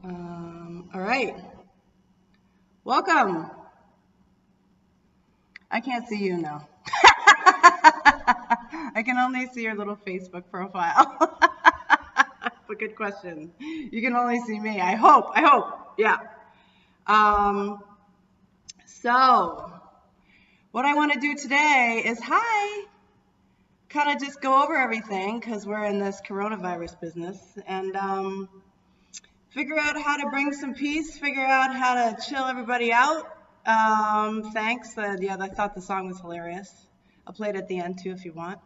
All right. Welcome. I can't see you now. I can only see your little Facebook profile. But good question. You can only see me. I hope. Yeah. Um, so what I want to do today is kind of just go over everything because we're in this coronavirus business and figure out how to bring some peace, figure out how to chill everybody out. Thanks. I thought the song was hilarious. I'll play it at the end too if you want.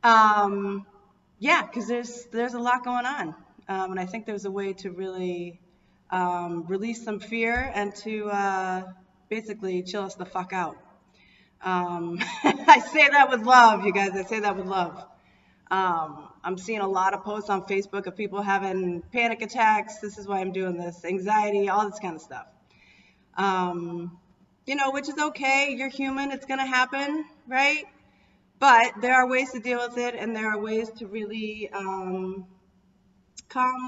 Because there's a lot going on, and I think there's a way to really release some fear and to basically chill us the fuck out. I say that with love, you guys. I say that with love. I'm seeing a lot of posts on Facebook of people having panic attacks. This is why I'm doing this. Anxiety, all this kind of stuff. Which is okay. You're human. It's going to happen, right? But there are ways to deal with it, and there are ways to really calm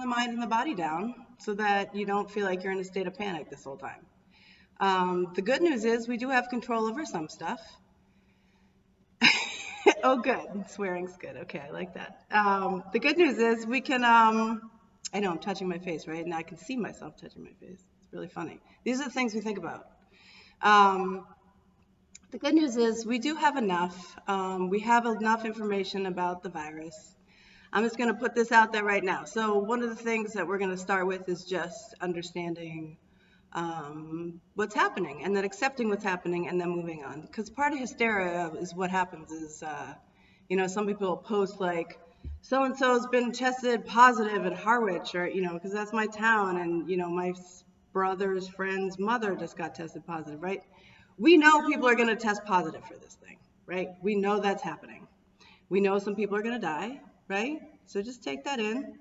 the mind and the body down so that you don't feel like you're in a state of panic this whole time. The good news is we do have control over some stuff. Oh, good. Swearing's good. Okay, I like that. The good news is we can, I know I'm touching my face, right? And I can see myself touching my face. It's really funny. These are the things we think about. The good news is we do have enough. We have enough information about the virus. I'm just going to put this out there right now. So one of the things that we're going to start with is just understanding what's happening and then accepting what's happening and then moving on. Because part of hysteria is what happens is, some people post like, so-and-so's been tested positive at Harwich or, because that's my town and, my brother's friend's mother just got tested positive, right? We know people are going to test positive for this thing, right? We know that's happening. We know some people are going to die, right? So just take that in.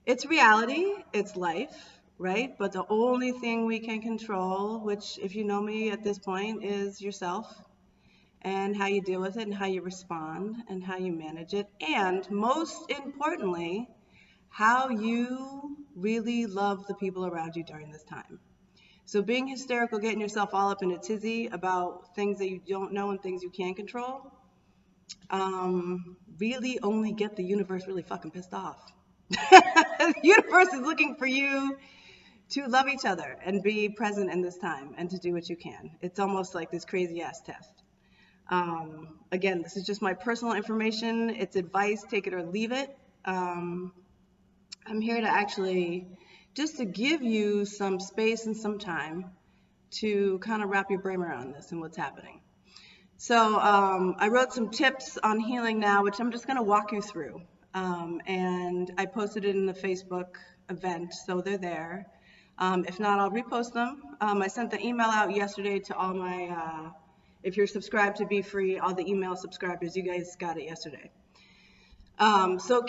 It's reality. It's life, right? But the only thing we can control, which if you know me at this point, is yourself and how you deal with it and how you respond and how you manage it. And most importantly, how you really love the people around you during this time. So being hysterical, getting yourself all up in a tizzy about things that you don't know and things you can't control, really only get the universe really fucking pissed off. The universe is looking for you to love each other and be present in this time and to do what you can. It's almost like this crazy ass test. Again, this is just my personal information. It's advice, take it or leave it. I'm here to actually just to give you some space and some time to kind of wrap your brain around this and what's happening. So I wrote some tips on healing now, which I'm just going to walk you through. And I posted it in the Facebook event, so they're there. If not, I'll repost them. I sent the email out yesterday to all my, if you're subscribed to Be Free, all the email subscribers, you guys got it yesterday. So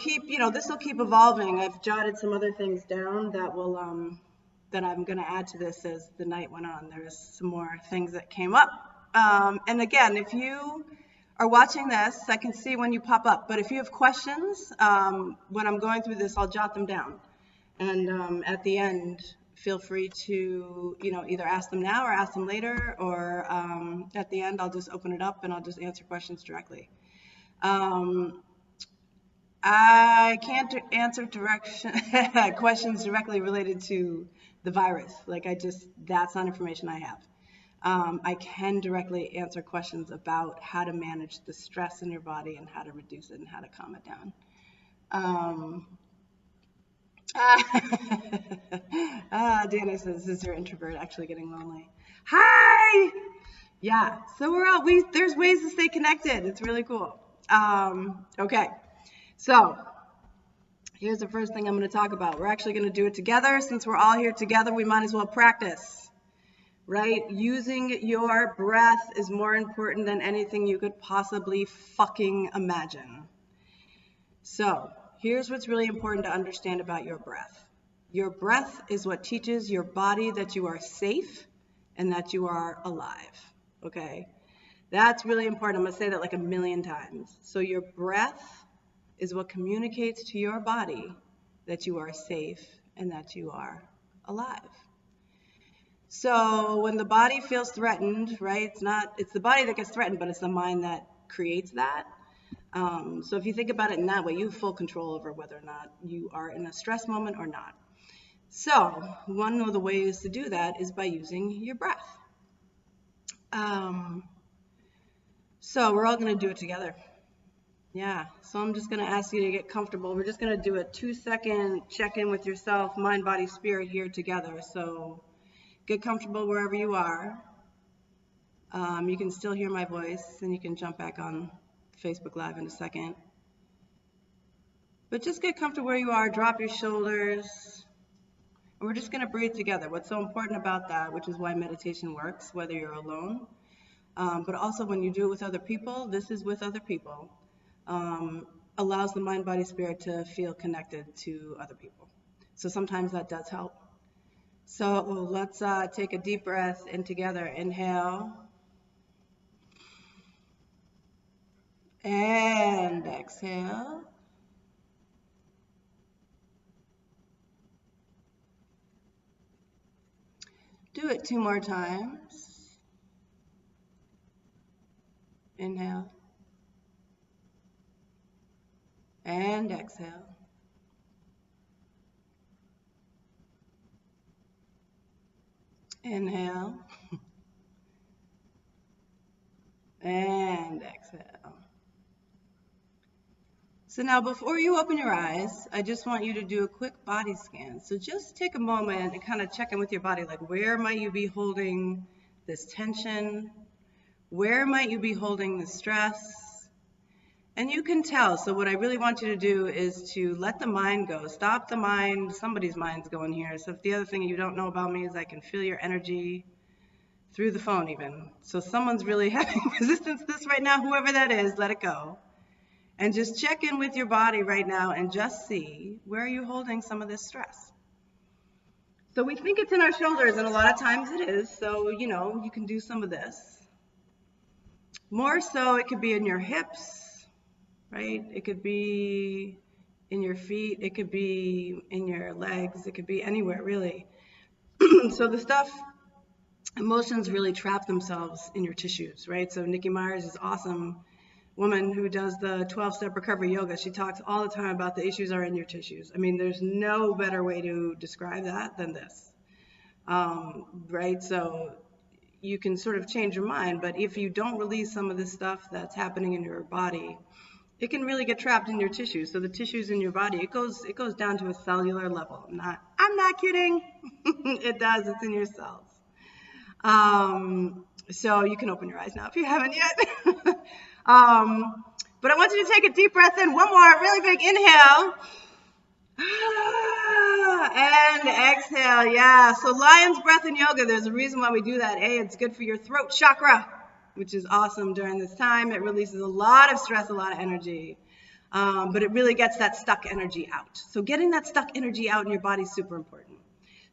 this will keep evolving. I've jotted some other things down that will, that I'm going to add to this as the night went on. There's some more things that came up. And again, if you are watching this, I can see when you pop up, but if you have questions, when I'm going through this, I'll jot them down. And, at the end, feel free to, either ask them now or ask them later, or, at the end, I'll just open it up and I'll just answer questions directly. I can't answer questions directly related to the virus. That's not information I have. I can directly answer questions about how to manage the stress in your body and how to reduce it and how to calm it down. Dana says, is your introvert actually getting lonely? Hi! Yeah, so there's ways to stay connected. It's really cool. Okay. So, here's the first thing I'm going to talk about. We're actually going to do it together. Since we're all here together, we might as well practice, right? Using your breath is more important than anything you could possibly fucking imagine. So, here's what's really important to understand about your breath. Your breath is what teaches your body that you are safe and that you are alive, okay? That's really important. I'm going to say that like a million times. So, your breath is what communicates to your body that you are safe and that you are alive. So when the body feels threatened, right, it's the body that gets threatened, but it's the mind that creates that. So if you think about it in that way, you have full control over whether or not you are in a stress moment or not. So one of the ways to do that is by using your breath. So we're all going to do it together. Yeah, so I'm just going to ask you to get comfortable. We're just going to do a 2-second check-in with yourself, mind, body, spirit here together. So get comfortable wherever you are. You can still hear my voice, and you can jump back on Facebook Live in a second. But just get comfortable where you are, drop your shoulders, and we're just going to breathe together. What's so important about that, which is why meditation works, whether you're alone, but also when you do it with other people, this is with other people, allows the mind, body, spirit to feel connected to other people. So sometimes that does help. So let's take a deep breath in together. Inhale. And exhale. Do it 2 more times. Inhale. And exhale. Inhale. And exhale. So now before you open your eyes, I just want you to do a quick body scan. So just take a moment and kind of check in with your body, like where might you be holding this tension? Where might you be holding the stress? And you can tell. So what I really want you to do is to let the mind go. Stop the mind. Somebody's mind's going here. So if the other thing you don't know about me is I can feel your energy through the phone even. So someone's really having resistance to this right now, whoever that is, let it go. And just check in with your body right now and just see, where are you holding some of this stress? So we think it's in our shoulders, and a lot of times it is. So, you can do some of this. More so, it could be in your hips, right? It could be in your feet. It could be in your legs. It could be anywhere, really. So the stuff, emotions really trap themselves in your tissues, right? So Nikki Myers is awesome woman who does the 12-step recovery yoga. She talks all the time about the issues are in your tissues. I mean, there's no better way to describe that than this, right? So you can sort of change your mind, but if you don't release some of this stuff that's happening in your body, it can really get trapped in your tissues. So the tissues in your body, it goes down to a cellular level. I'm not kidding. It does. It's in your cells. So you can open your eyes now if you haven't yet. But I want you to take a deep breath in. One more, really big inhale. And exhale. Yeah. So lion's breath in yoga, there's a reason why we do that. It's good for your throat chakra, which is awesome during this time. It releases a lot of stress, a lot of energy. But it really gets that stuck energy out. So getting that stuck energy out in your body is super important.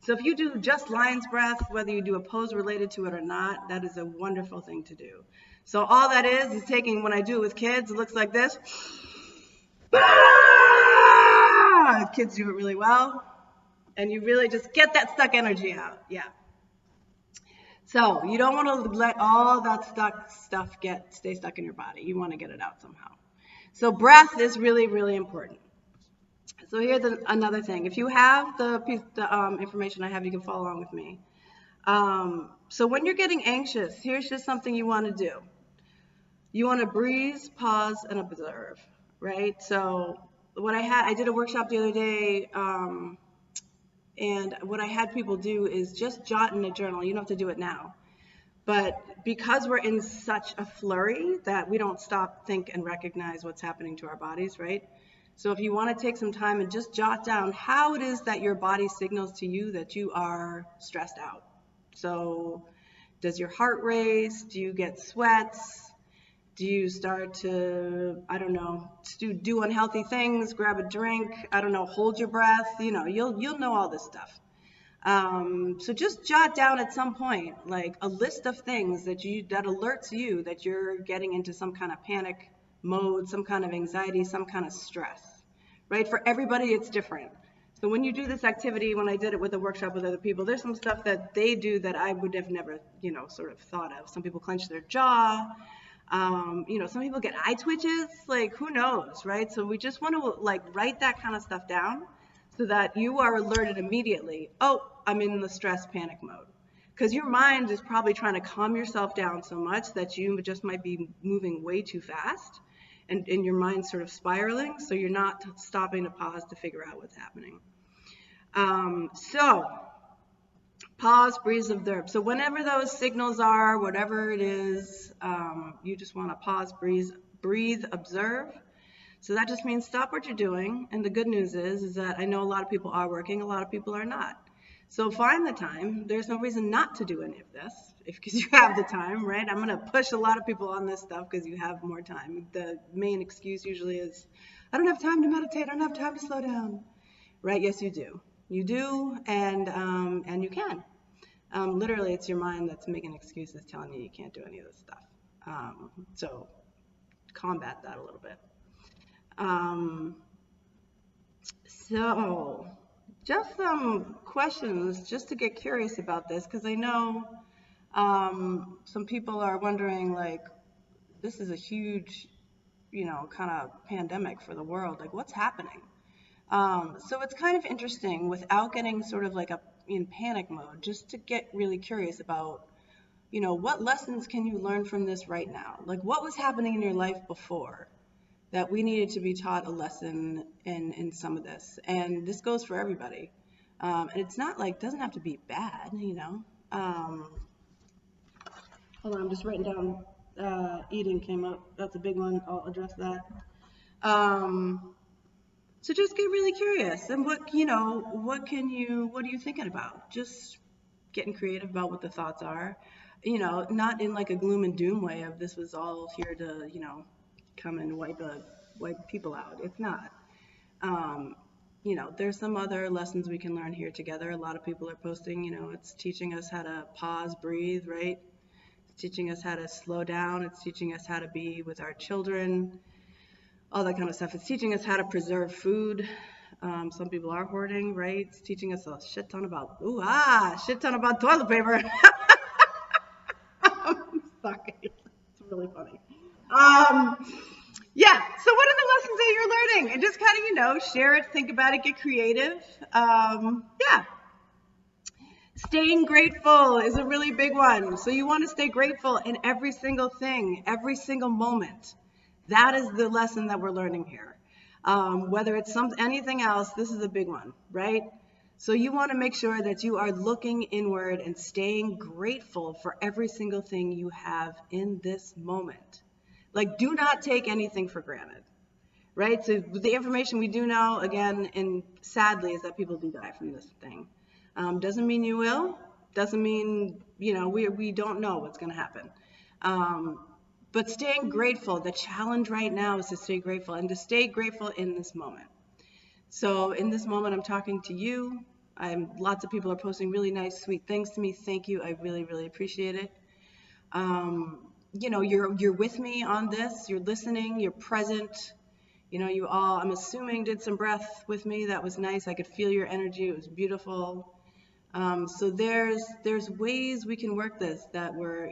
So if you do just lion's breath, whether you do a pose related to it or not, that is a wonderful thing to do. So all that is taking, when I do it with kids, it looks like this. Kids do it really well. And you really just get that stuck energy out. Yeah. So you don't want to let all that stuff stay stuck in your body. You want to get it out somehow. So breath is really, really important. So here's another thing. If you have the information I have, you can follow along with me. So when you're getting anxious, here's just something you want to do. You want to breathe, pause, and observe, right? So what I did a workshop the other day, and what I had people do is just jot in a journal. You don't have to do it now. But because we're in such a flurry that we don't stop, think, and recognize what's happening to our bodies, right? So if you want to take some time and just jot down how it is that your body signals to you that you are stressed out. So does your heart race? Do you get sweats? Do you start to, do unhealthy things, grab a drink, hold your breath? You'll know all this stuff. So just jot down at some point, like a list of things that alerts you that you're getting into some kind of panic mode, some kind of anxiety, some kind of stress, right? For everybody, it's different. So when you do this activity, when I did it with a workshop with other people, there's some stuff that they do that I would have never, sort of thought of. Some people clench their jaw. Some people get eye twitches, like who knows, right? So we just want to like write that kind of stuff down so that you are alerted immediately. Oh, I'm in the stress panic mode. Because your mind is probably trying to calm yourself down so much that you just might be moving way too fast and your mind's sort of spiraling. So you're not stopping to pause to figure out what's happening. So pause, breathe, observe. So whenever those signals are, whatever it is, you just want to pause, breathe, observe. So that just means stop what you're doing. And the good news is that I know a lot of people are working, a lot of people are not. So find the time. There's no reason not to do any of this because you have the time, right? I'm going to push a lot of people on this stuff because you have more time. The main excuse usually is, I don't have time to meditate. I don't have time to slow down, right? Yes, you do. You do, and you can. Literally, it's your mind that's making excuses telling you can't do any of this stuff. So combat that a little bit. So just some questions just to get curious about this, because I know some people are wondering, like, this is a huge, kind of pandemic for the world. Like, what's happening? So it's kind of interesting without getting sort of like in panic mode, just to get really curious about, what lessons can you learn from this right now? Like, what was happening in your life before that we needed to be taught a lesson in some of this? And this goes for everybody. And it's not like, doesn't have to be bad, Hold on, I'm just writing down, eating came up. That's a big one. I'll address that. So just get really curious, and what are you thinking about? Just getting creative about what the thoughts are, not in like a gloom and doom way of this was all here to, come and wipe people out. It's not. There's some other lessons we can learn here together. A lot of people are posting, it's teaching us how to pause, breathe, right? It's teaching us how to slow down. It's teaching us how to be with our children, all that kind of stuff. It's teaching us how to preserve food. Some people are hoarding, right? It's teaching us a shit ton about toilet paper. I'm sorry. It's really funny. Yeah, so what are the lessons that you're learning? And just kind of, share it, think about it, get creative. Yeah. Staying grateful is a really big one. So you want to stay grateful in every single thing, every single moment. That is the lesson that we're learning here. Whether it's anything else, this is a big one, right? So you want to make sure that you are looking inward and staying grateful for every single thing you have in this moment. Like, do not take anything for granted, right? So the information we do know, again, and sadly, is that people do die from this thing. Doesn't mean you will. Doesn't mean, we don't know what's going to happen. But staying grateful, the challenge right now is to stay grateful and to stay grateful in this moment. So in this moment, I'm talking to you. Lots of people are posting really nice, sweet things to me. Thank you. I really, really appreciate it. You're with me on this. You're listening. You're present. You all, I'm assuming, did some breath with me. That was nice. I could feel your energy. It was beautiful. So there's ways we can work this that we're,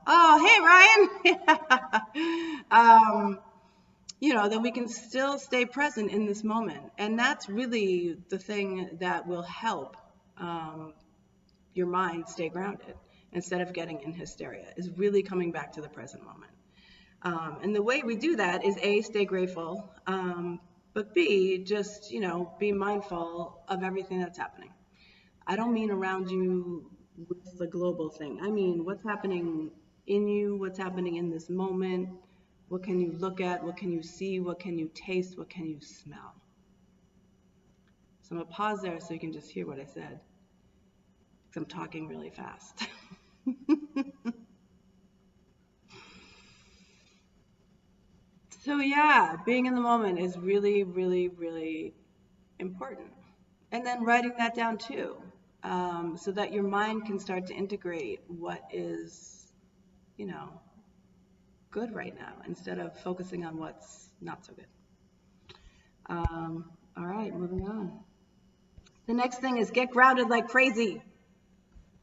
oh, hey, Ryan. That we can still stay present in this moment. And that's really the thing that will help your mind stay grounded instead of getting in hysteria, is really coming back to the present moment. And the way we do that is A, stay grateful, but B, just, be mindful of everything that's happening. I don't mean around you with the global thing. I mean, what's happening in you, what's happening in this moment. What can you look at? What can you see? What can you taste? What can you smell? So I'm going to pause there so you can just hear what I said, because I'm talking really fast. So yeah, being in the moment is really, really, really important. And then writing that down too, so that your mind can start to integrate what is, good right now instead of focusing on what's not so good. All right, moving on. The next thing is get grounded like crazy.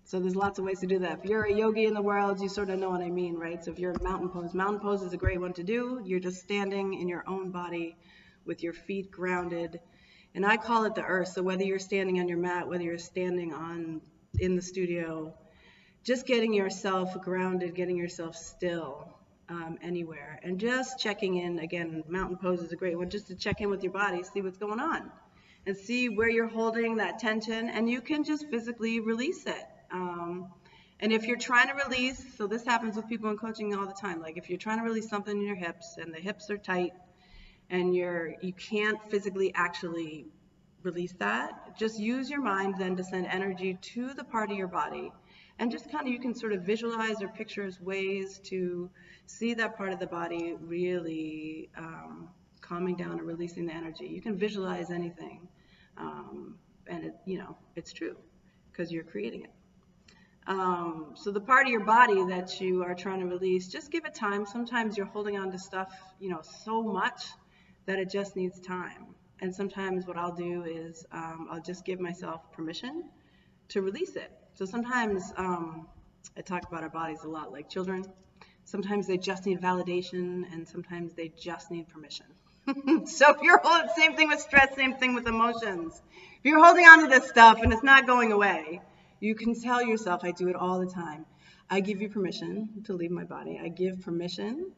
So there's lots of ways to do that. If you're a yogi in the world, you sort of know what I mean, right? So if you're in mountain pose is a great one to do. You're just standing in your own body with your feet grounded. And I call it the earth. So whether you're standing on your mat, whether you're standing in the studio, just getting yourself grounded, getting yourself still anywhere. And just checking in, again, mountain pose is a great one, just to check in with your body, see what's going on. And see where you're holding that tension, and you can just physically release it. And if you're trying to release, so this happens with people in coaching all the time, like if you're trying to release something in your hips and the hips are tight and you can't physically actually release that, just use your mind then to send energy to the part of your body, and just kind of, you can sort of visualize or picture as ways to see that part of the body really calming down or releasing the energy. You can visualize anything, and it's true because you're creating it. So the part of your body that you are trying to release, just give it time. Sometimes you're holding on to stuff, so much that it just needs time. And sometimes what I'll do is I'll just give myself permission to release it. So sometimes I talk about our bodies a lot like children. Sometimes they just need validation, and sometimes they just need permission. So if you're holding, same thing with stress, same thing with emotions. If you're holding on to this stuff and it's not going away, you can tell yourself, I do it all the time, I give you permission to leave my body. I give permission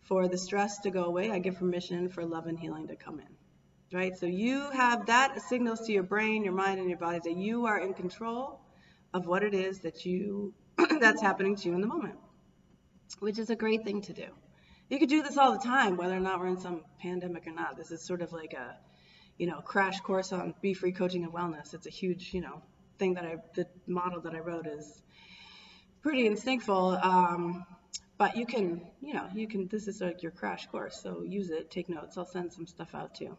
for the stress to go away. I give permission for love and healing to come in, right? So you have that signals to your brain, your mind, and your body that you are in control of what it is that that's happening to you in the moment, which is a great thing to do. You could do this all the time, whether or not we're in some pandemic or not. This is sort of like a, crash course on Be Free Coaching and Wellness. It's a huge, thing the model that I wrote is pretty instinctful. But you can, this is like your crash course. So use it, take notes. I'll send some stuff out too.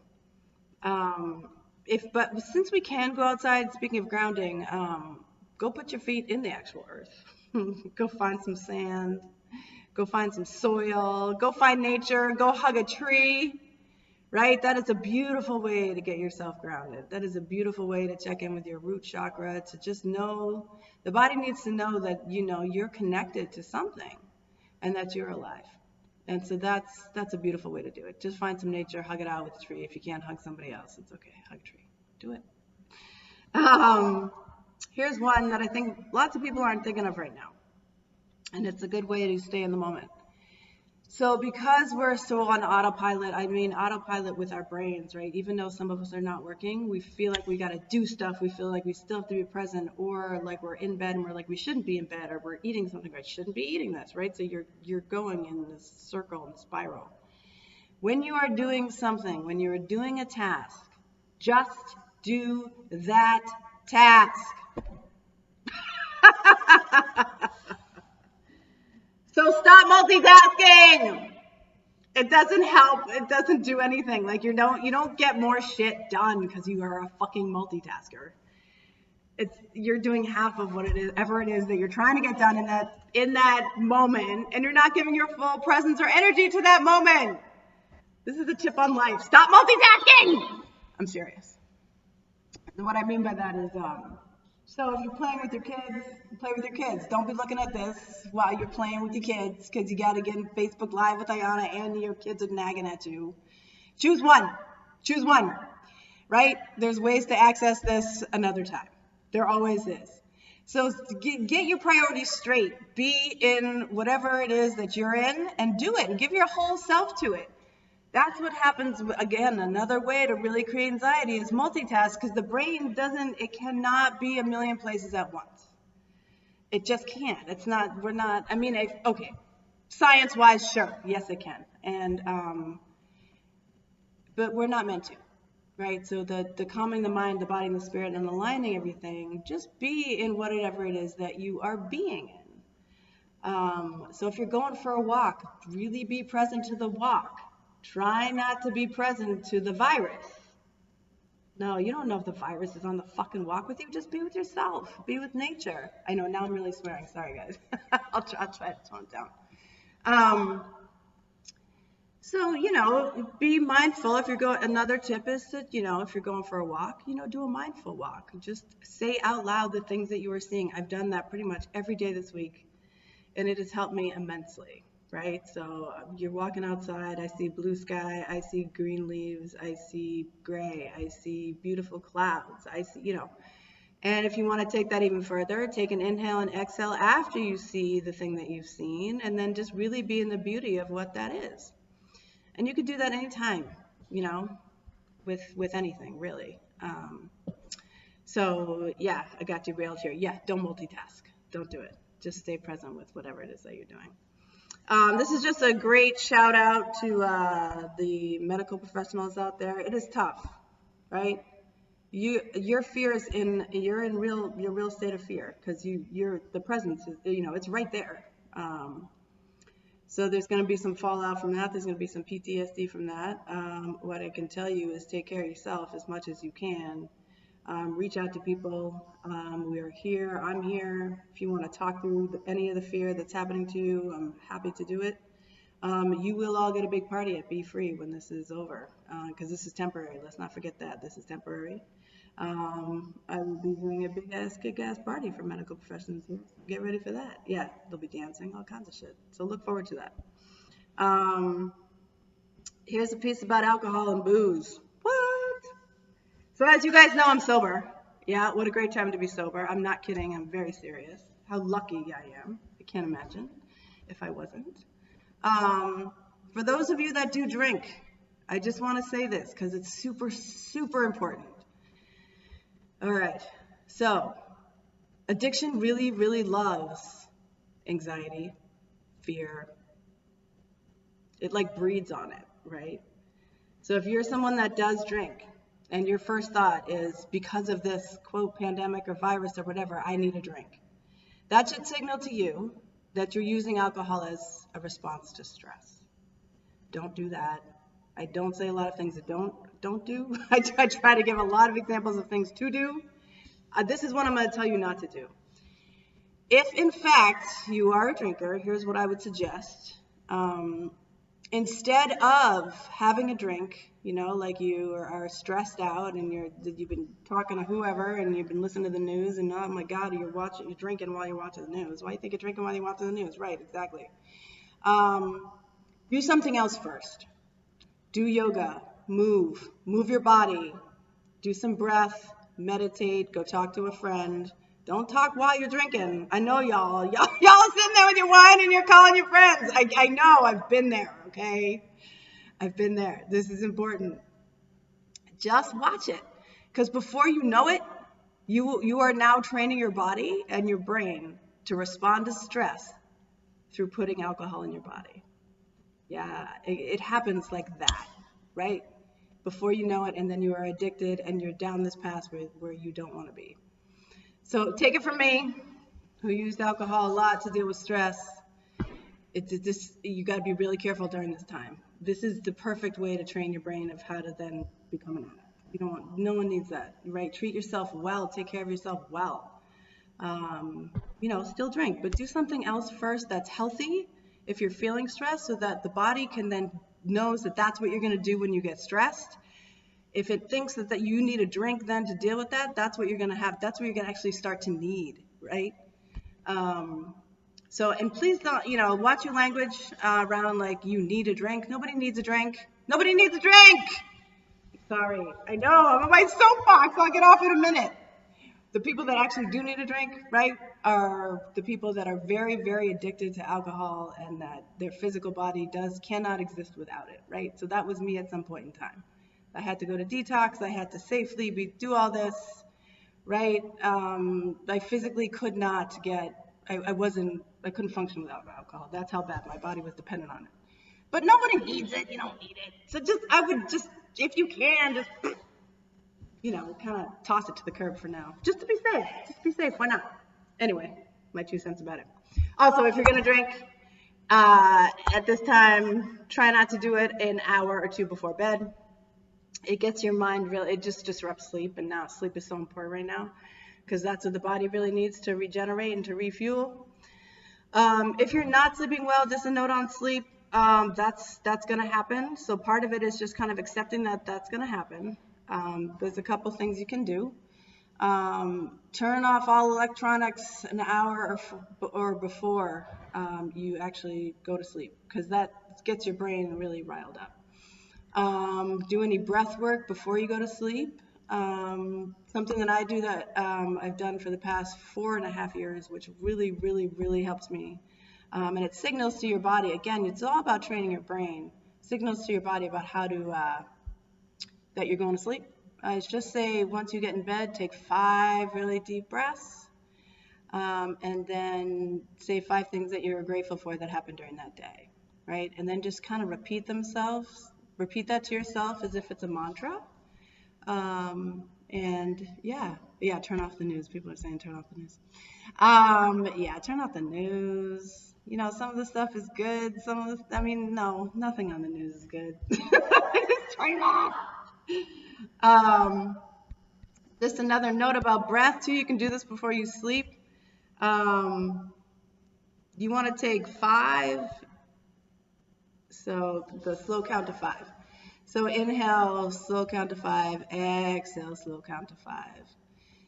But since we can go outside, speaking of grounding, go put your feet in the actual earth. Go find some sand. Go find some soil, go find nature, go hug a tree, right? That is a beautiful way to get yourself grounded. That is a beautiful way to check in with your root chakra, to just know, the body needs to know that, you're connected to something and that you're alive. And so that's a beautiful way to do it. Just find some nature, hug it out with a tree. If you can't hug somebody else, it's okay, hug a tree, do it. Here's one that I think lots of people aren't thinking of right now. And it's a good way to stay in the moment. So because we're so on autopilot with our brains, right? Even though some of us are not working, we feel like we got to do stuff. We feel like we still have to be present, or like we're in bed and we're like, we shouldn't be in bed, or we're eating something, I shouldn't be eating this, right? So you're going in this circle and spiral. When you are doing something, when you're doing a task, just do that task. So stop multitasking. It doesn't help. It doesn't do anything. Like you don't get more shit done because you are a fucking multitasker. You're doing half of what it is that you're trying to get done in that moment, and you're not giving your full presence or energy to that moment. This is a tip on life. Stop multitasking. I'm serious. And what I mean by that is so if you're playing with your kids, play with your kids. Don't be looking at this while you're playing with your kids, because you got to get in Facebook Live with Ayana and your kids are nagging at you. Choose one, right? There's ways to access this another time. There always is. So get your priorities straight. Be in whatever it is that you're in and do it and give your whole self to it. That's what happens. Again, another way to really create anxiety is multitask, because the brain cannot be a million places at once. It just can't. Okay, science-wise, sure, yes it can. But we're not meant to, right? So the calming the mind, the body, and the spirit, and aligning everything, just be in whatever it is that you are being in. So if you're going for a walk, really be present to the walk. Try not to be present to the virus. No, you don't know if the virus is on the fucking walk with you. Just be with yourself. Be with nature. I know, now I'm really swearing. Sorry, guys. I'll try to tone it down. So, be mindful. If you're going, another tip is to, if you're going for a walk, do a mindful walk. Just say out loud the things that you are seeing. I've done that pretty much every day this week, and it has helped me immensely, right? So you're walking outside, I see blue sky, I see green leaves, I see gray, I see beautiful clouds, I see, and if you want to take that even further, take an inhale and exhale after you see the thing that you've seen, and then just really be in the beauty of what that is. And you could do that anytime, you know, with anything really. So yeah, I got you railed here. Yeah, don't multitask. Don't do it. Just stay present with whatever it is that you're doing. This is just a great shout out to the medical professionals out there. It is tough, right? Your fear is you're in your real state of fear because you're the presence is, it's right there. So there's going to be some fallout from that. There's going to be some PTSD from that. What I can tell you is take care of yourself as much as you can. Reach out to people. We are here. I'm here. If you want to talk through any of the fear that's happening to you, I'm happy to do it. You will all get a big party at Be Free when this is over, because this is temporary. Let's not forget that. This is temporary. I will be doing a big-ass, kick-ass party for medical professionals here. Get ready for that. Yeah, they'll be dancing, all kinds of shit. So look forward to that. Here's a piece about alcohol and booze. What? So as you guys know, I'm sober. Yeah, what a great time to be sober. I'm not kidding. I'm very serious. How lucky I am. I can't imagine if I wasn't. For those of you that do drink, I just want to say this because it's super, super important. All right. So, addiction really, really loves anxiety, fear. It like breeds on it, right? So if you're someone that does drink and your first thought is because of this quote pandemic or virus or whatever, I need a drink. That should signal to you that you're using alcohol as a response to stress. Don't do that. I don't say a lot of things that don't do. I try to give a lot of examples of things to do. This is what I'm going to tell you not to do. If in fact you are a drinker, here's what I would suggest. Instead of having a drink, like you are stressed out and you've been talking to whoever and you've been listening to the news and oh my God, you're drinking while you're watching the news. Why do you think you're drinking while you're watching the news? Right, exactly. Do something else first. Do yoga, move your body, do some breath, meditate, go talk to a friend. Don't talk while you're drinking. I know y'all are sitting there with your wine and you're calling your friends. I know, I've been there, okay? I've been there. This is important. Just watch it. Because before you know it, you are now training your body and your brain to respond to stress through putting alcohol in your body. Yeah, it happens like that, right? Before you know it, and then you are addicted and you're down this path where you don't want to be. So take it from me, who used alcohol a lot to deal with stress. You got to be really careful during this time. This is the perfect way to train your brain of how to then become an addict. No one needs that, right? Treat yourself well, take care of yourself well. Still drink, but do something else first that's healthy if you're feeling stressed so that the body can then knows that that's what you're going to do when you get stressed. If it thinks that you need a drink then to deal with that, that's what you're going to have. That's what you're going to actually start to need, right? And please don't, watch your language around like you need a drink. Nobody needs a drink. Nobody needs a drink. Sorry, I know, I'm on my soapbox. I'll get off in a minute. The people that actually do need a drink, right, are the people that are very, very addicted to alcohol and that their physical body cannot exist without it, right? So that was me at some point in time. I had to go to detox. I had to safely do all this, right? I physically could not I couldn't function without alcohol. That's how bad my body was dependent on it. But nobody needs it. You don't need it. So I would just, if you can, just kind of toss it to the curb for now. Just to be safe. Just be safe. Why not? Anyway, my 2 cents about it. Also, if you're going to drink at this time, try not to do it an hour or 2 before bed. It gets your mind it just disrupts sleep. And now sleep is so important right now because that's what the body really needs to regenerate and to refuel. If you're not sleeping well, just a note on sleep. That's going to happen. So part of it is just kind of accepting that that's going to happen. There's a couple things you can do. Turn off all electronics an hour or before you actually go to sleep, because that gets your brain really riled up. Do any breath work before you go to sleep. Something that I do that I've done for the past 4.5 years, which really, really, really helps me. And it signals to your body, again, it's all about training your brain, signals to your body about how to, that you're going to sleep. I just say once you get in bed, take 5 really deep breaths, and then say 5 things that you're grateful for that happened during that day, right? And then just kind of repeat that to yourself as if it's a mantra. And yeah, turn off the news. People are saying turn off the news. Yeah, turn off the news. You know, some of the stuff is good. No, nothing on the news is good. Just turn it off. Just another note about breath too. You can do this before you sleep. You want to take 5. So the slow count to 5. So inhale, slow count to 5. Exhale, slow count to 5.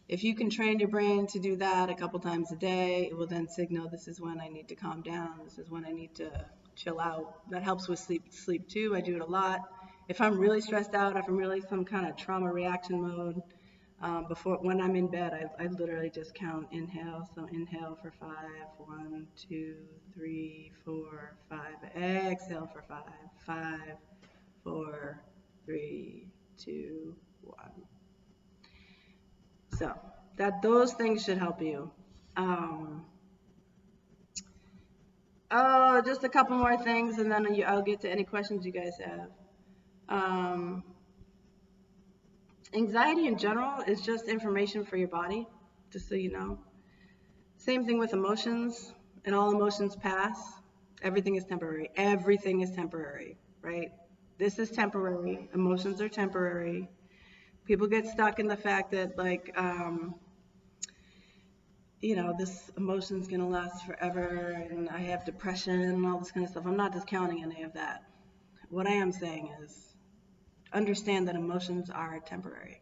If you can train your brain to do that a couple times a day, it will then signal this is when I need to calm down. This is when I need to chill out. That helps with sleep too. I do it a lot. If I'm really stressed out, if I'm really some kind of trauma reaction mode, when I'm in bed, I literally just count inhale. So inhale for 5, 1, 2, 3, 4, 5. Exhale for 5, 5, 4, 3, 2, 1. So those things should help you. Just a couple more things, and then I'll get to any questions you guys have. Anxiety in general is just information for your body, just so you know. Same thing with emotions, and all emotions pass. Everything is temporary. Everything is temporary, right? This is temporary. Emotions are temporary. People get stuck in the fact that, like, this emotion's going to last forever, and I have depression and all this kind of stuff. I'm not discounting any of that. What I am saying is understand that emotions are temporary.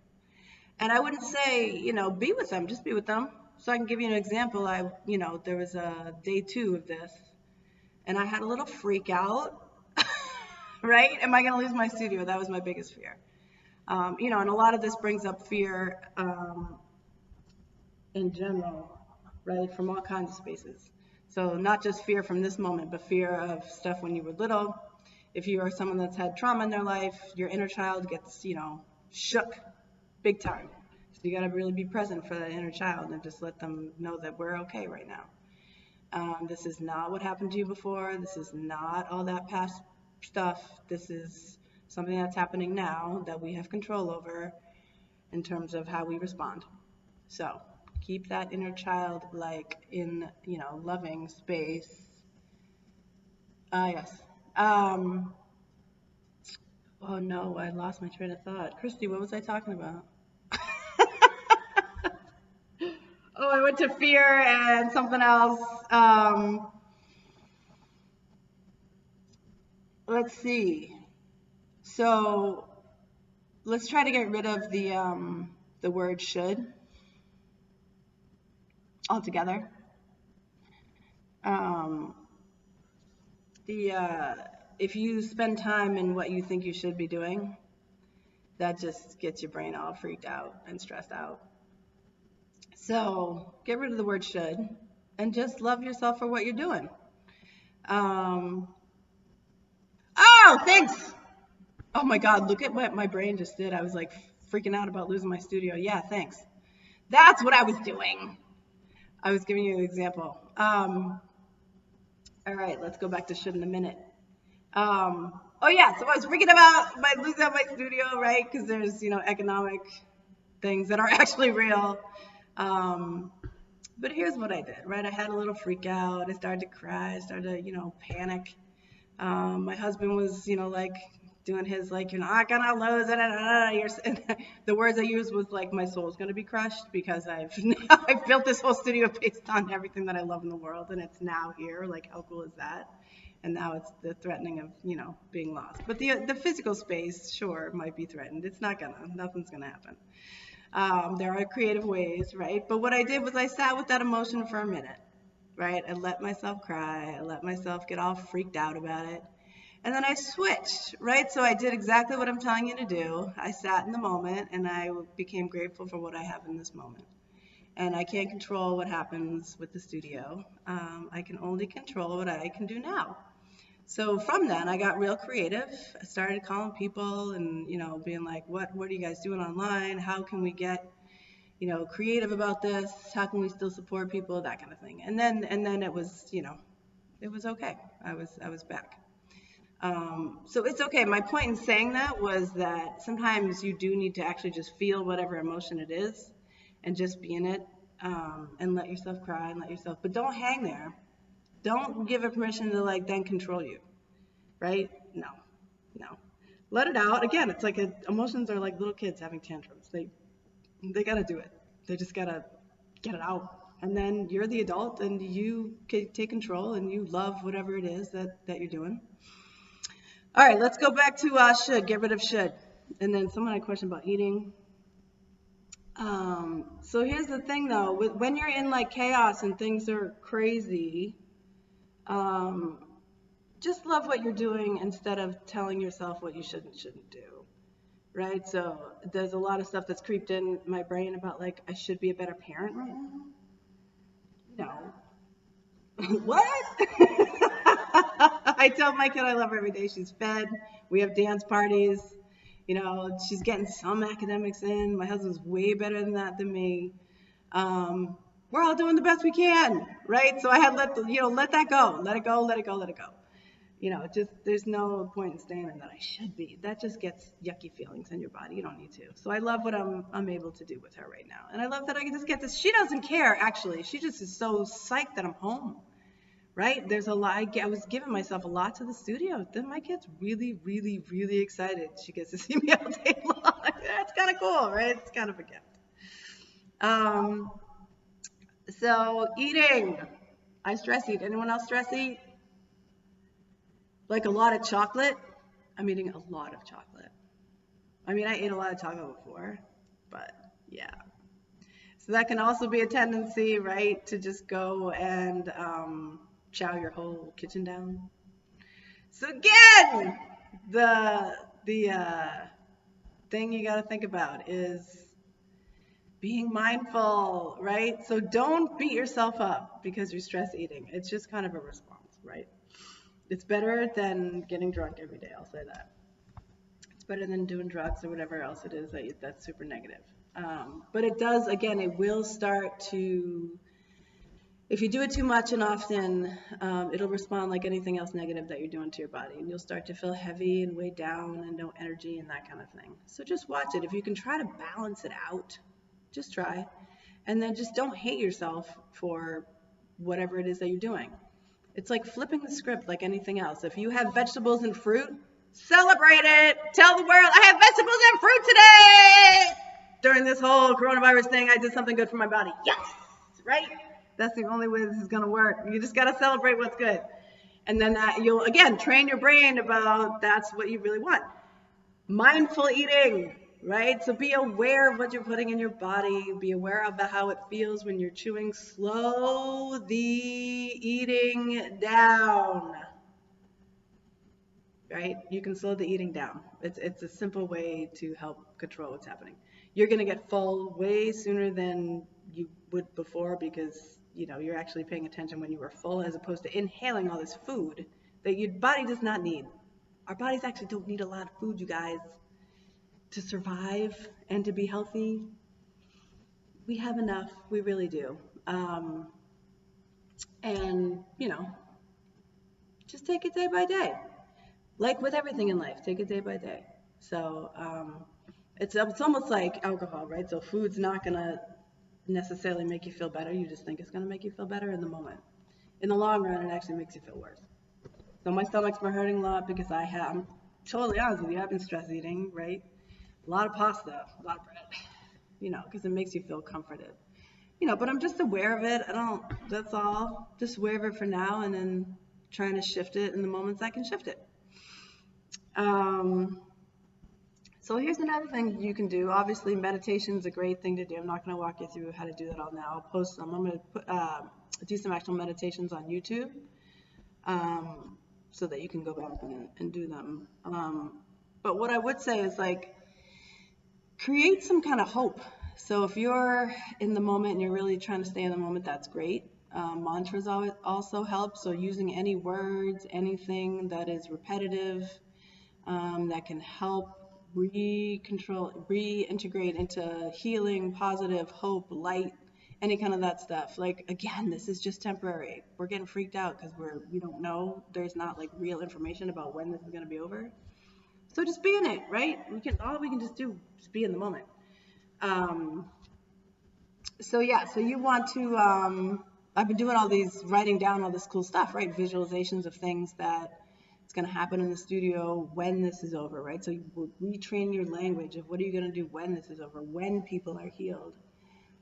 And I wouldn't say, be with them, just be with them. So I can give you an example. There was a day 2 of this, and I had a little freak out, right? Am I going to lose my studio? That was my biggest fear. And a lot of this brings up fear in general, right? From all kinds of spaces. So not just fear from this moment, but fear of stuff when you were little. If you are someone that's had trauma in their life, your inner child gets, shook big time. So you got to really be present for that inner child and just let them know that we're okay right now. This is not what happened to you before. This is not all that past stuff. This is something that's happening now that we have control over in terms of how we respond. So keep that inner child in, loving space. Yes. Oh no, I lost my train of thought. Christy, what was I talking about? Oh, I went to fear and something else. Let's see. So let's try to get rid of the word should altogether. If you spend time in what you think you should be doing, that just gets your brain all freaked out and stressed out. So get rid of the word should and just love yourself for what you're doing. Oh, thanks. Oh my God, look at what my brain just did. I was like freaking out about losing my studio. Yeah, thanks. That's what I was doing. I was giving you an example. All right, let's go back to should in a minute. Oh yeah, so I was freaking about losing my studio, right? Because there's, economic things that are actually real. But here's what I did, right? I had a little freak out. I started to cry. I started to, panic. My husband was, doing his, you're not gonna lose it. And the words I used was my soul's gonna be crushed because I've built this whole studio based on everything that I love in the world, and it's now here. How cool is that? And now it's the threatening of, being lost. But the physical space, sure, might be threatened. Nothing's gonna happen. There are creative ways, right? But what I did was I sat with that emotion for a minute, right? I let myself cry. I let myself get all freaked out about it. And then I switched, right? So I did exactly what I'm telling you to do. I sat in the moment and I became grateful for what I have in this moment. And I can't control what happens with the studio. I can only control what I can do now. So from then, I got real creative. I started calling people and, being like, what are you guys doing online? How can we get, creative about this? How can we still support people? That kind of thing. And then it was, it was okay. I was back. So it's okay. My point in saying that was that sometimes you do need to actually just feel whatever emotion it is and just be in it, and let yourself cry and but don't hang there. Don't give it permission to then control you, right? No, no. Let it out. Again, it's like emotions are like little kids having tantrums. They gotta do it. They just gotta get it out. And then you're the adult and you can take control and you love whatever it is that you're doing. All right, let's go back to should. Get rid of should. And then someone had a question about eating. So here's the thing though, when you're in chaos and things are crazy, just love what you're doing instead of telling yourself what you should and shouldn't do. Right? So there's a lot of stuff that's creeped in my brain about I should be a better parent right now. No. What? I tell my kid I love her every day. She's fed. We have dance parties. She's getting some academics in. My husband's way better than that than me. We're all doing the best we can, right? So I had let that go. Let it go, let it go, let it go. There's no point in staying in that I should be. That just gets yucky feelings in your body. You don't need to. So I love what I'm able to do with her right now. And I love that I can just get this. She doesn't care, actually. She just is so psyched that I'm home, right? There's a lot. I was giving myself a lot to the studio. Then my kid's really, really, really excited. She gets to see me all day long. It's kind of cool, right? It's kind of a gift. So eating. I stress eat. Anyone else stress eat? Like a lot of chocolate? I'm eating a lot of chocolate. I mean, I ate a lot of chocolate before, but yeah. So that can also be a tendency, right, to just go and chow your whole kitchen down. So again, the thing you got to think about is being mindful, right? So don't beat yourself up because you're stress eating. It's just kind of a response, right? It's better than getting drunk every day, I'll say that. It's better than doing drugs or whatever else it is that's super negative. But it does, again, it will start to, if you do it too much and often, it'll respond like anything else negative that you're doing to your body. And you'll start to feel heavy and weighed down and no energy and that kind of thing. So just watch it. If you can try to balance it out, just try. And then just don't hate yourself for whatever it is that you're doing. It's like flipping the script like anything else. If you have vegetables and fruit, celebrate it. Tell the world, I have vegetables and fruit today. During this whole coronavirus thing, I did something good for my body. Yes, right? That's the only way this is going to work. You just got to celebrate what's good. And then you'll, again, train your brain about that's what you really want. Mindful eating, right? So be aware of what you're putting in your body. Be aware of how it feels when you're chewing. Slow the eating down, right? You can slow the eating down. It's a simple way to help control what's happening. You're going to get full way sooner than you would before because, you're actually paying attention when you were full as opposed to inhaling all this food that your body does not need. Our bodies actually don't need a lot of food, you guys, to survive and to be healthy. We have enough. We really do. And, just take it day by day. Like with everything in life, take it day by day. So it's almost like alcohol, right? So food's not going to necessarily make you feel better. You just think it's going to make you feel better in the moment. In the long run, it actually makes you feel worse. So my stomach's been hurting a lot because I'm totally honest with you, I've been stress eating, right? A lot of pasta, a lot of bread, because it makes you feel comforted. But I'm just aware of it. That's all. Just aware of it for now and then trying to shift it in the moments I can shift it. So here's another thing you can do. Obviously, meditation is a great thing to do. I'm not going to walk you through how to do that all now. I'll post some. I'm going to do some actual meditations on YouTube, so that you can go back and do them. But what I would say is, like, create some kind of hope. So if you're in the moment and you're really trying to stay in the moment, that's great. Mantras also help. So using any words, anything that is repetitive, that can help reintegrate into healing, positive, hope, light, any kind of that stuff. Like, again, this is just temporary. We're getting freaked out because we don't know. There's not like real information about when this is going to be over. So just be in it, right? All we can just do is be in the moment. So you want to, I've been doing writing down all this cool stuff, right? Visualizations of things that it's going to happen in the studio when this is over, right? So you retrain your language of what are you going to do when this is over, when people are healed,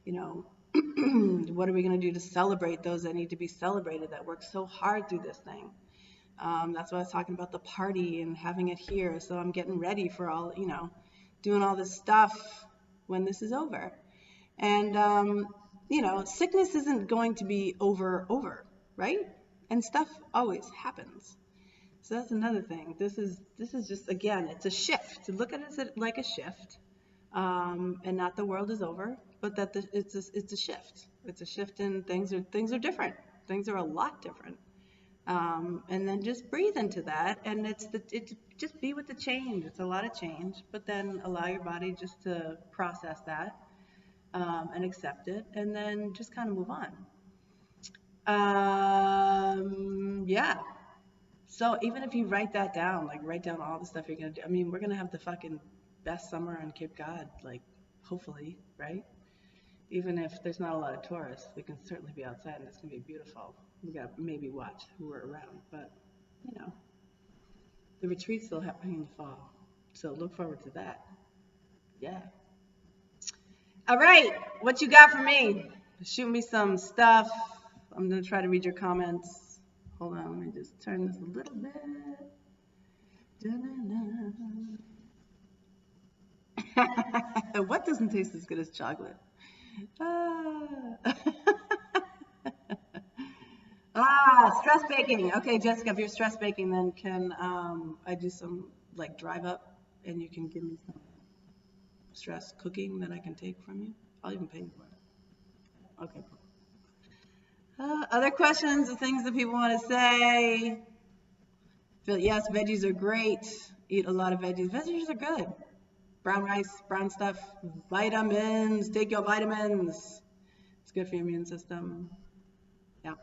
what are we going to do to celebrate those that need to be celebrated, that work so hard through this thing. That's why I was talking about the party and having it here. So I'm getting ready for all, doing all this stuff when this is over. And, sickness isn't going to be over, right? And stuff always happens. So that's another thing. This is just, again, it's a shift. To look at it like a shift, and not the world is over, but that it's a shift. It's a shift in things are different. Things are a lot different. And then just breathe into that, and just be with the change. It's a lot of change, but then allow your body just to process that, and accept it, and then just kind of move on. Yeah. So even if you write that down, like write down all the stuff you're gonna do. I mean, we're gonna have the fucking best summer on Cape Cod, like, hopefully, right? Even if there's not a lot of tourists, we can certainly be outside and it's gonna be beautiful. We gotta maybe watch who we're around, but the retreat's still happening in the fall, so look forward to that. Yeah. All right, what you got for me? Shoot me some stuff. I'm gonna try to read your comments. Hold on, let me just turn this a little bit. What doesn't taste as good as chocolate? Stress baking. Okay, Jessica, if you're stress baking, then can I do some like drive up, and you can give me some stress cooking that I can take from you? I'll even pay you for it. Okay, cool. Other questions or things that people want to say? Yes, veggies are great. Eat a lot of veggies. Veggies are good. Brown rice, brown stuff, vitamins. Take your vitamins. It's good for your immune system. Yeah.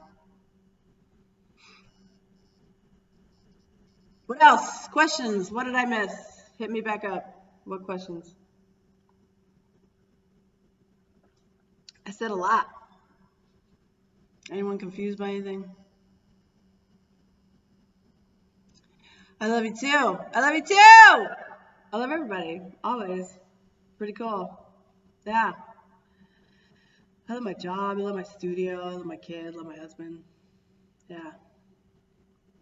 What else? Questions? What did I miss? Hit me back up. What questions? I said a lot. Anyone confused by anything? I love you too. I love you too. I love everybody. Always. Pretty cool. Yeah. I love my job. I love my studio. I love my kid. I love my husband. Yeah.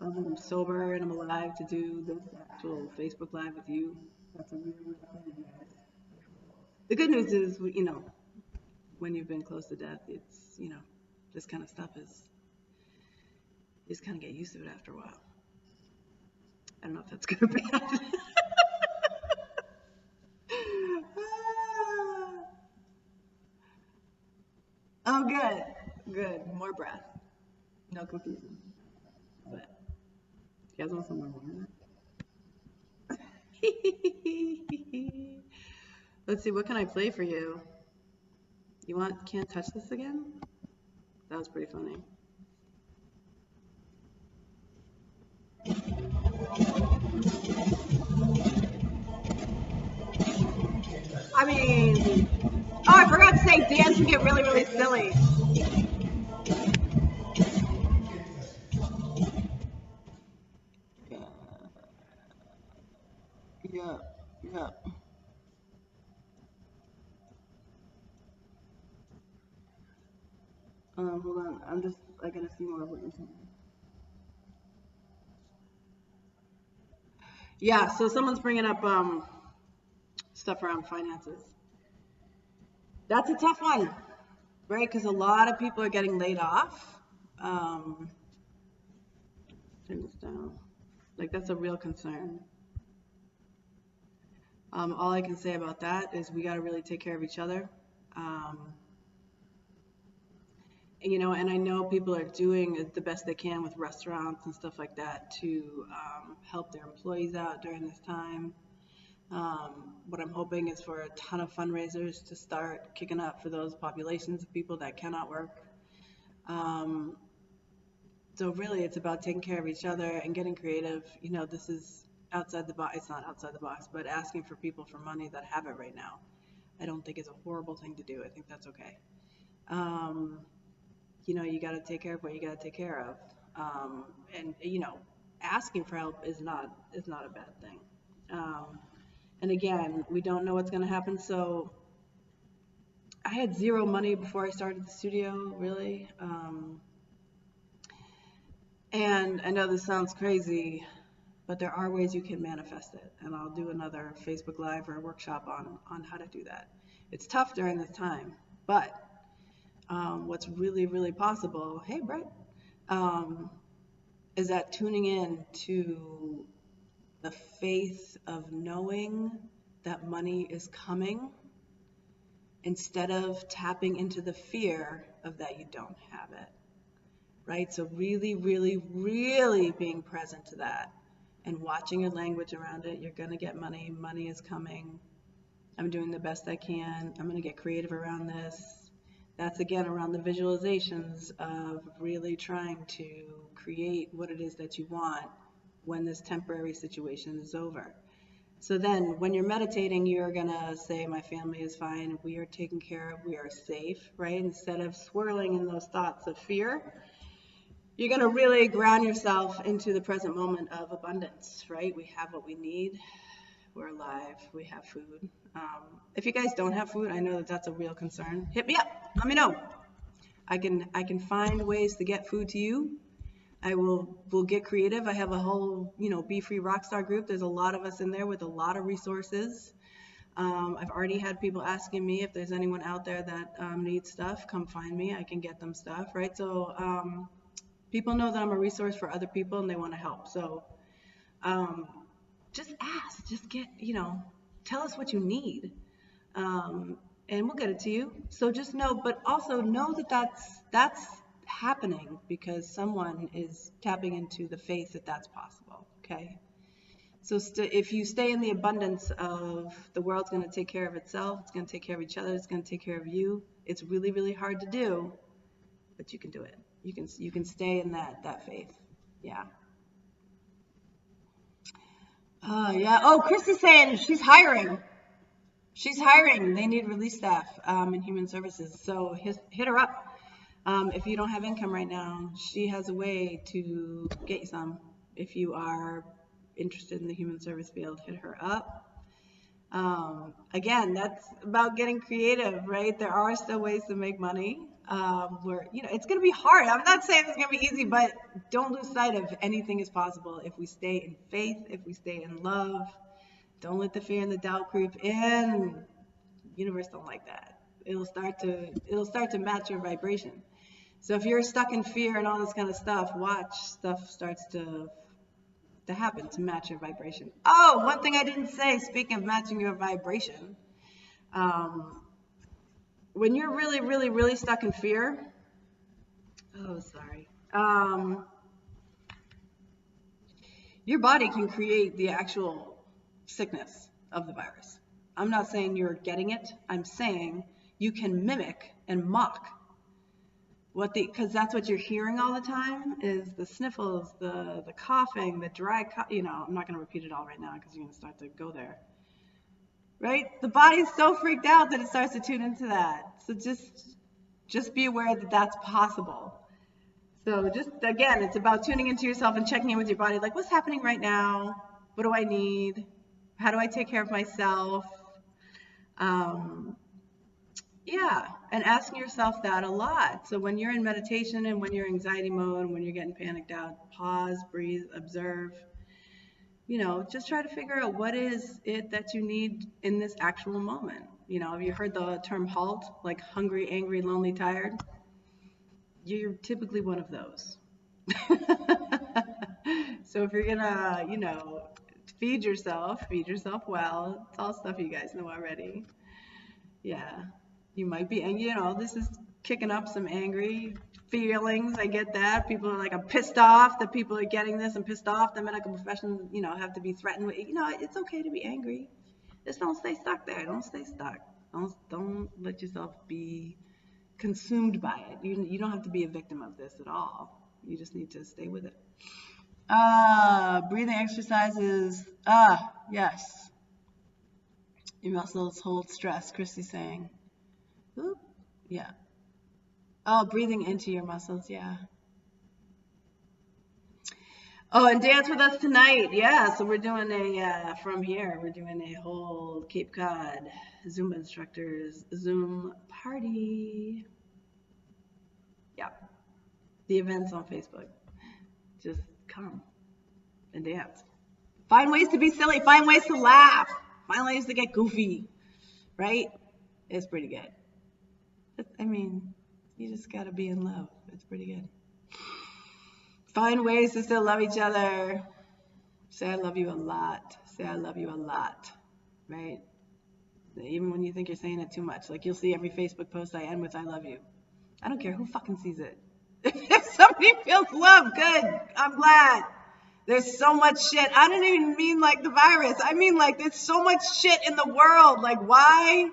I love that I'm sober and I'm alive to do this actual Facebook Live with you. That's a really, really thing. The good news is, when you've been close to death, it's, this kind of stuff is, you just kind of get used to it after a while. I don't know if that's good or bad. Oh, good. Good. More breath. No confusion. But you guys want some more water? Let's see, what can I play for you? You Can't Touch This again? That was pretty funny. I mean, I forgot to say, dance can get really, really silly. Yeah, yeah. Hold on, I gotta see more of what you're saying. Yeah, so someone's bringing up stuff around finances. That's a tough one, right? Because a lot of people are getting laid off. Um, turn this down. Like, that's a real concern. All I can say about that is we got to really take care of each other. Um, and I know people are doing the best they can with restaurants and stuff like that to help their employees out during this time. What I'm hoping is for a ton of fundraisers to start kicking up for those populations of people that cannot work. Um, so really, it's about taking care of each other and getting creative. This is outside the box. It's not outside the box, but asking for people for money that have it right now, I don't think is a horrible thing to do. I think that's okay. Um, you got to take care of what you got to take care of. And asking for help is not a bad thing. And again, we don't know what's going to happen. So I had zero money before I started the studio, really. And I know this sounds crazy, but there are ways you can manifest it. And I'll do another Facebook Live or a workshop on how to do that. It's tough during this time, but what's really, really possible, hey, Brett, is that tuning in to the faith of knowing that money is coming instead of tapping into the fear of that you don't have it, right? So really, really, really being present to that and watching your language around it. You're going to get money. Money is coming. I'm doing the best I can. I'm going to get creative around this. That's again around the visualizations of really trying to create what it is that you want when this temporary situation is over. So then when you're meditating, you're going to say, my family is fine, we are taken care of, we are safe, right? Instead of swirling in those thoughts of fear, you're going to really ground yourself into the present moment of abundance, right? We have what we need. We're alive. We have food. If you guys don't have food, I know that that's a real concern. Hit me up. Let me know. I can find ways to get food to you. We'll get creative. I have a whole, Be Free Rockstar group. There's a lot of us in there with a lot of resources. I've already had people asking me if there's anyone out there that needs stuff, come find me. I can get them stuff, right? So people know that I'm a resource for other people and they want to help. So just ask, just get, tell us what you need. And we'll get it to you. So just know, but also know that that's happening because someone is tapping into the faith that that's possible. Okay. So if you stay in the abundance of the world's going to take care of itself, it's going to take care of each other, it's going to take care of you. It's really, really hard to do, but you can do it. You can stay in that faith. Yeah. Yeah. Oh, Chris is saying she's hiring. She's hiring. They need relief staff in human services. So hit her up. If you don't have income right now, she has a way to get you some. If you are interested in the human service field, hit her up. Again, that's about getting creative, right? There are still ways to make money. It's going to be hard. I'm not saying it's going to be easy, but don't lose sight of anything is possible if we stay in faith, if we stay in love. Don't let the fear and the doubt creep in. The universe don't like that. It'll start to match your vibration. So if you're stuck in fear and all this kind of stuff, watch stuff starts to happen to match your vibration. Oh, one thing I didn't say, speaking of matching your vibration, when you're really, really, really stuck in fear, your body can create the actual sickness of the virus. I'm not saying you're getting it. I'm saying you can mimic and mock because that's what you're hearing all the time is the sniffles, the coughing, the dry cough. I'm not going to repeat it all right now because you're going to start to go there. Right? The body's so freaked out that it starts to tune into that. So just be aware that that's possible. So just, again, it's about tuning into yourself and checking in with your body. Like, what's happening right now? What do I need? How do I take care of myself? Yeah, and asking yourself that a lot. So when you're in meditation and when you're in anxiety mode, when you're getting panicked out, pause, breathe, observe. just try to figure out what is it that you need in this actual moment. Have you heard the term HALT, like hungry, angry, lonely, tired? You're typically one of those. So if you're gonna, feed yourself well. It's all stuff you guys know already. Yeah. You might be, and this is kicking up some angry feelings. I get that. People are like, I'm pissed off that people are getting this. I'm pissed off that medical professionals, have to be threatened with, it's okay to be angry. Just don't stay stuck there. Don't stay stuck. Don't let yourself be consumed by it. You don't have to be a victim of this at all. You just need to stay with it. Breathing exercises. Yes. Your muscles hold stress, Christy's saying. Oop. Yeah. Oh, breathing into your muscles, yeah. Oh, and dance with us tonight. Yeah, so we're doing from here, we're doing a whole Cape Cod Zumba instructors Zoom party. Yeah. The event's on Facebook. Just come and dance. Find ways to be silly. Find ways to laugh. Find ways to get goofy. Right? It's pretty good. I mean, you just gotta be in love. It's pretty good. Find ways to still love each other. Say I love you a lot. Say I love you a lot. Right? Even when you think you're saying it too much. Like you'll see every Facebook post I end with I love you. I don't care who fucking sees it. If somebody feels love, good. I'm glad. There's so much shit. I don't even mean like the virus. I mean like there's so much shit in the world. Like why?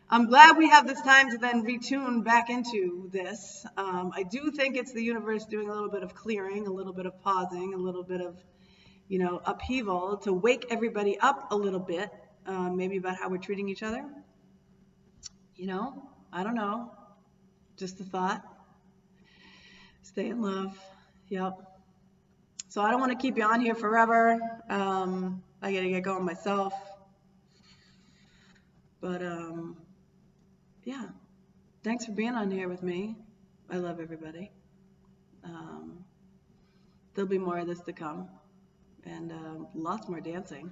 I'm glad we have this time to then retune back into this. I do think it's the universe doing a little bit of clearing, a little bit of pausing, a little bit of, upheaval to wake everybody up a little bit, maybe about how we're treating each other. I don't know. Just a thought. Stay in love. Yep. So I don't want to keep you on here forever. I got to get going myself. But yeah. Thanks for being on here with me. I love everybody. There'll be more of this to come, and lots more dancing.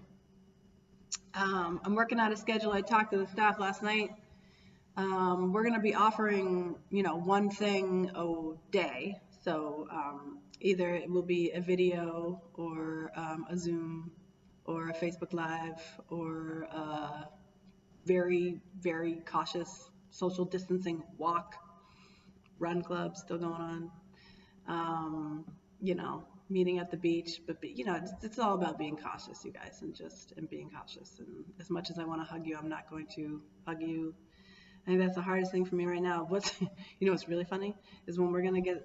I'm working out a schedule. I talked to the staff last night. We're going to be offering, one thing a day. So either it will be a video or a Zoom or a Facebook Live or a very, very cautious social distancing walk, run club still going on. Meeting at the beach, but it's all about being cautious, you guys, and being cautious. And as much as I want to hug you, I'm not going to hug you. I think that's the hardest thing for me right now. What's really funny is when we're gonna get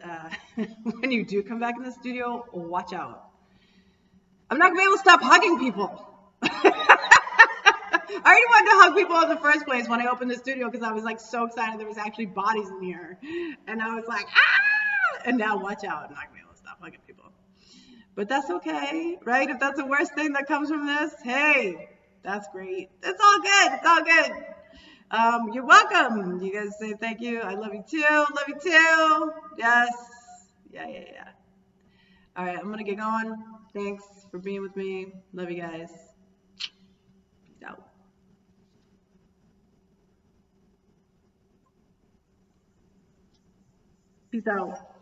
when you do come back in the studio, watch out. I'm not gonna be able to stop hugging people. I already wanted to hug people in the first place when I opened the studio because I was like so excited there was actually bodies in here, and I was like ah! And now watch out, I'm not gonna be able to stop hugging people. But that's okay, right? If that's the worst thing that comes from this, hey, that's great. It's all good. It's all good. You're welcome. You guys say thank you. I love you too. Love you too. Yes. Yeah. All right, I'm going to get going. Thanks for being with me. Love you guys. Peace out. Peace out.